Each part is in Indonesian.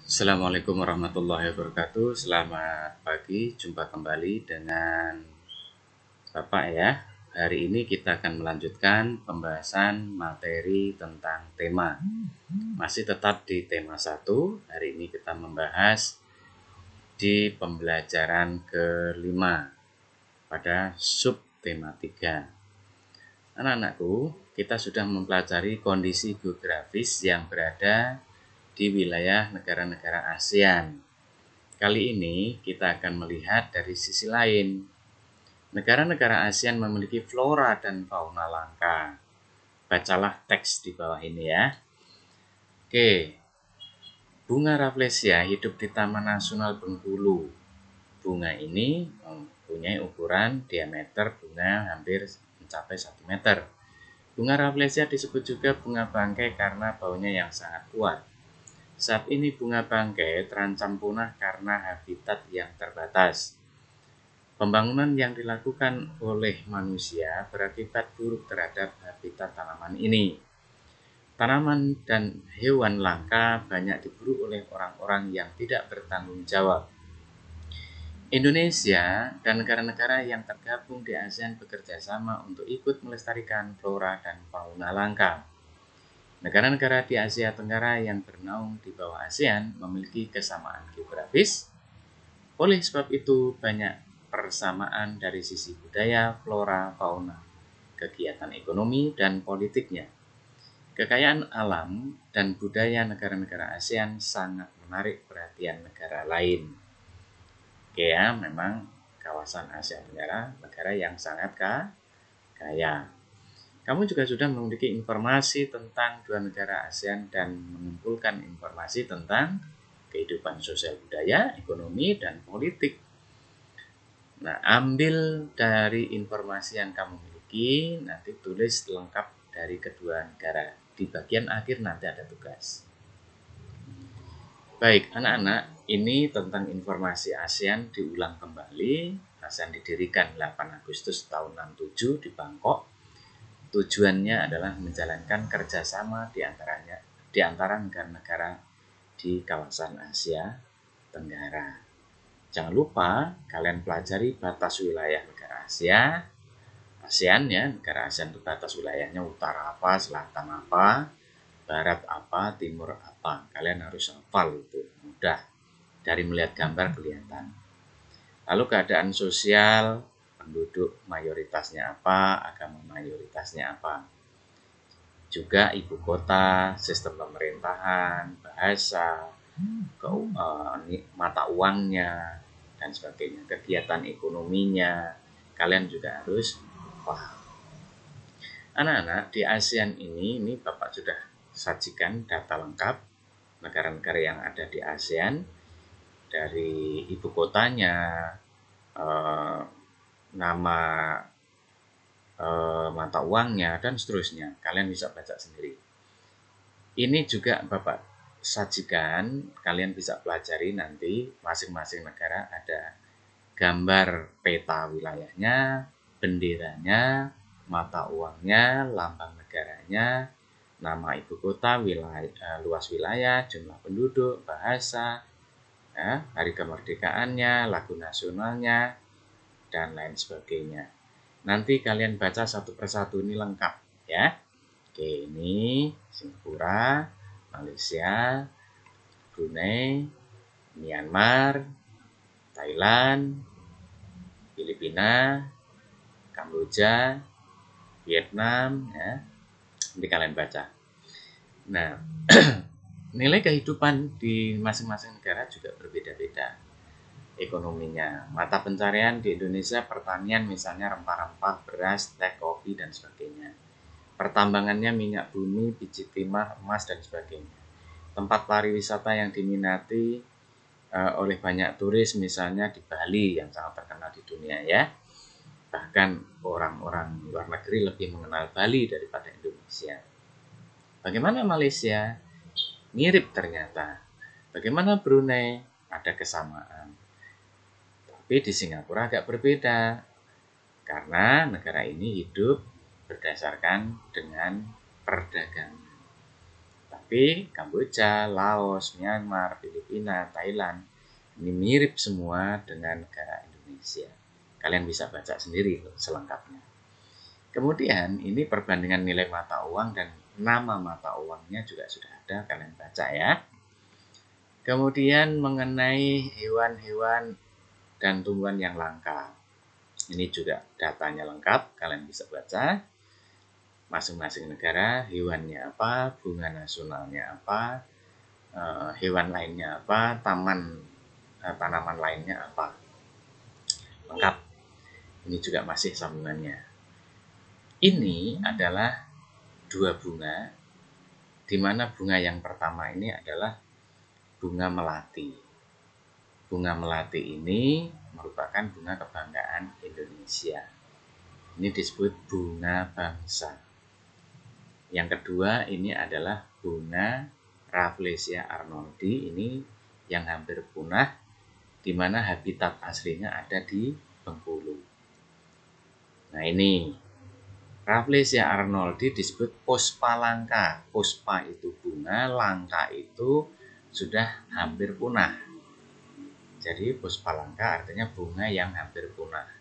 Assalamualaikum warahmatullahi wabarakatuh. Selamat pagi, jumpa kembali dengan Bapak ya. Hari ini kita akan melanjutkan pembahasan materi tentang tema. Masih tetap di tema 1. Hari ini kita membahas di pembelajaran kelima pada sub tema 3. Anak-anakku, kita sudah mempelajari kondisi geografis yang berada di wilayah negara-negara ASEAN. Kali ini kita akan melihat dari sisi lain. Negara-negara ASEAN memiliki flora dan fauna langka. Bacalah teks di bawah ini ya. Oke. Bunga Rafflesia hidup di Taman Nasional Bengkulu. Bunga ini mempunyai ukuran diameter bunga hampir mencapai 1 meter. Bunga Rafflesia disebut juga bunga bangkai karena baunya yang sangat kuat. Saat ini bunga bangkai terancam punah karena habitat yang terbatas. Pembangunan yang dilakukan oleh manusia berakibat buruk terhadap habitat tanaman ini. Tanaman dan hewan langka banyak diburu oleh orang-orang yang tidak bertanggung jawab. Indonesia dan negara-negara yang tergabung di ASEAN bekerja sama untuk ikut melestarikan flora dan fauna langka. Negara-negara di Asia Tenggara yang bernaung di bawah ASEAN memiliki kesamaan geografis. Oleh sebab itu, banyak persamaan dari sisi budaya, flora, fauna, kegiatan ekonomi, dan politiknya. Kekayaan alam dan budaya negara-negara ASEAN sangat menarik perhatian negara lain. Oke ya, memang kawasan Asia Tenggara negara yang sangat kaya. Kamu juga sudah memiliki informasi tentang dua negara ASEAN dan mengumpulkan informasi tentang kehidupan sosial budaya, ekonomi, dan politik. Nah, ambil dari informasi yang kamu miliki, nanti tulis lengkap dari kedua negara. Di bagian akhir nanti ada tugas. Baik, anak-anak, ini tentang informasi ASEAN diulang kembali. ASEAN didirikan 8 Agustus tahun 67 di Bangkok. Tujuannya adalah menjalankan kerjasama di antara negara-negara di kawasan Asia Tenggara. Jangan lupa kalian pelajari batas wilayah negara ASEAN ya. Negara ASEAN itu batas wilayahnya utara apa, selatan apa, barat apa, timur apa. Kalian harus hafal itu, mudah. Dari melihat gambar kelihatan. Lalu keadaan sosial, penduduk mayoritasnya apa, agama mayoritasnya apa. Juga ibu kota, sistem pemerintahan, bahasa, mata uangnya, dan sebagainya. Kegiatan ekonominya, kalian juga harus paham. Anak-anak, di ASEAN ini Bapak sudah sajikan data lengkap negara-negara yang ada di ASEAN, dari ibu kotanya, nama mata uangnya, dan seterusnya. Kalian bisa baca sendiri. Ini juga Bapak sajikan, kalian bisa pelajari nanti masing-masing negara ada gambar peta wilayahnya, benderanya, mata uangnya, lambang negaranya, nama ibu kota, luas wilayah, jumlah penduduk, bahasa, ya, hari kemerdekaannya, lagu nasionalnya, dan lain sebagainya. Nanti kalian baca satu persatu, ini lengkap ya. Oke, ini Singapura, Malaysia, Brunei, Myanmar, Thailand, Filipina, Kamboja, Vietnam ya. Nanti kalian baca. Nah, nilai kehidupan di masing-masing negara juga berbeda-beda ekonominya. Mata pencarian di Indonesia pertanian misalnya rempah-rempah, beras, teh, kopi, dan sebagainya. Pertambangannya minyak bumi, biji timah, emas, dan sebagainya. Tempat pariwisata yang diminati oleh banyak turis misalnya di Bali yang sangat terkenal di dunia ya. Bahkan orang-orang luar negeri lebih mengenal Bali daripada Indonesia. Bagaimana Malaysia? Mirip ternyata. Bagaimana Brunei? Ada kesamaan. Tapi di Singapura agak berbeda. Karena negara ini hidup berdasarkan dengan perdagangan. Tapi Kamboja, Laos, Myanmar, Filipina, Thailand ini mirip semua dengan negara Indonesia. Kalian bisa baca sendiri selengkapnya. Kemudian ini perbandingan nilai mata uang dan nama mata uangnya juga sudah ada, kalian baca ya. Kemudian mengenai hewan-hewan dan tumbuhan yang langka. Ini juga datanya lengkap, kalian bisa baca. Masing-masing negara hewannya apa, bunga nasionalnya apa, hewan lainnya apa, tanaman lainnya apa. Lengkap. Ini juga masih sambungannya. Ini adalah dua bunga, di mana bunga yang pertama ini adalah bunga melati. Bunga melati ini merupakan bunga kebanggaan Indonesia. Ini disebut bunga bangsa. Yang kedua ini adalah bunga Rafflesia arnoldi, ini yang hampir punah, di mana habitat aslinya ada di Bengkulu. Nah ini Rafflesia arnoldi disebut puspa langka. Puspa itu bunga, langka itu sudah hampir punah. Jadi puspa langka artinya bunga yang hampir punah.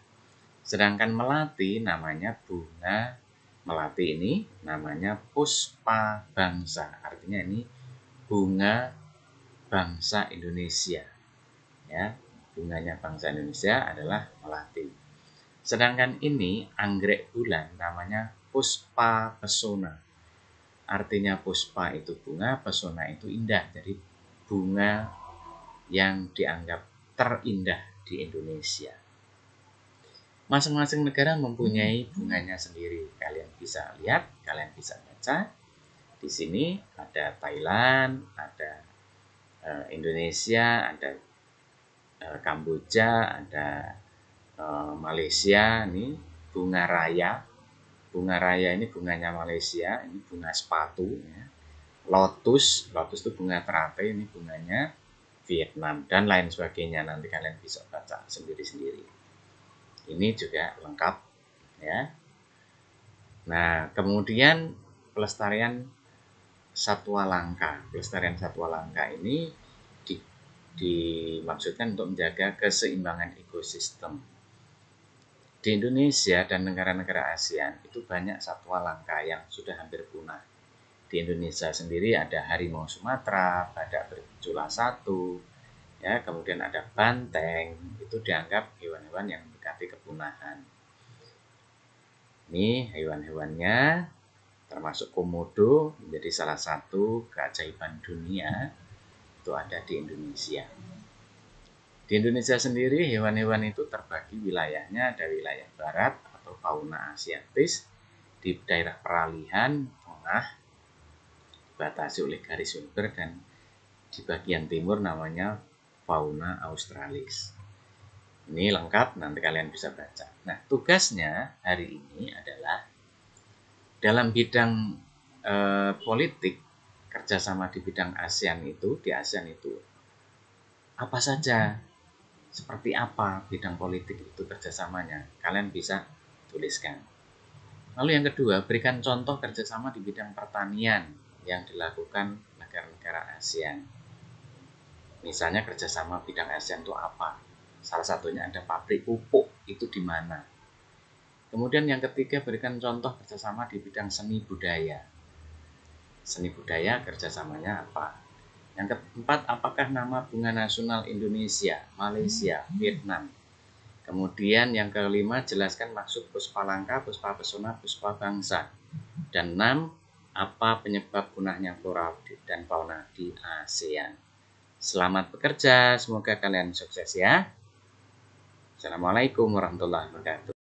Sedangkan melati namanya bunga melati ini namanya puspa bangsa. Artinya ini bunga bangsa Indonesia. Ya, bunganya bangsa Indonesia adalah melati. Sedangkan ini anggrek bulan namanya puspa pesona. Artinya puspa itu bunga, pesona itu indah. Jadi bunga yang dianggap terindah di Indonesia. Masing-masing negara mempunyai bunganya sendiri. Kalian bisa lihat, kalian bisa baca. Di sini ada Thailand, ada Indonesia, ada Kamboja, ada Malaysia. Ini bunga raya. Bunga raya ini bunganya Malaysia, ini bunga sepatu. Ya. Lotus itu bunga teratai, ini bunganya Vietnam, dan lain sebagainya. Nanti kalian bisa baca sendiri-sendiri. Ini juga lengkap ya. Nah, kemudian pelestarian satwa langka. Pelestarian satwa langka ini dimaksudkan untuk menjaga keseimbangan ekosistem. Di Indonesia dan negara-negara ASEAN itu banyak satwa langka yang sudah hampir punah. Di Indonesia sendiri ada harimau Sumatera, badak bercula 1, ya, kemudian ada banteng, itu dianggap hewan-hewan yang mendekati kepunahan. Ini hewan-hewannya, termasuk komodo menjadi salah satu keajaiban dunia, itu ada di Indonesia. Di Indonesia sendiri hewan-hewan itu terbagi wilayahnya, ada wilayah barat atau fauna asiatis, di daerah peralihan tengah dibatasi oleh garis Wilber, dan di bagian timur namanya fauna australis. Ini lengkap, nanti kalian bisa baca. Nah, tugasnya hari ini adalah dalam bidang politik, kerjasama di bidang ASEAN itu, di ASEAN itu apa saja, seperti apa bidang politik itu kerjasamanya, kalian bisa tuliskan. Lalu yang kedua, berikan contoh kerjasama di bidang pertanian yang dilakukan negara-negara ASEAN. Misalnya kerjasama bidang ASEAN itu apa? Salah satunya ada pabrik pupuk, itu di mana? Kemudian yang ketiga, berikan contoh kerjasama di bidang seni budaya. Seni budaya kerjasamanya apa? Yang keempat, apakah nama bunga nasional Indonesia, Malaysia, Vietnam? Kemudian yang kelima, jelaskan maksud puspa langka, puspa pesona, puspa bangsa. Dan 6, apa penyebab punahnya flora dan fauna di ASEAN? Selamat bekerja, semoga kalian sukses ya. Assalamualaikum warahmatullahi wabarakatuh.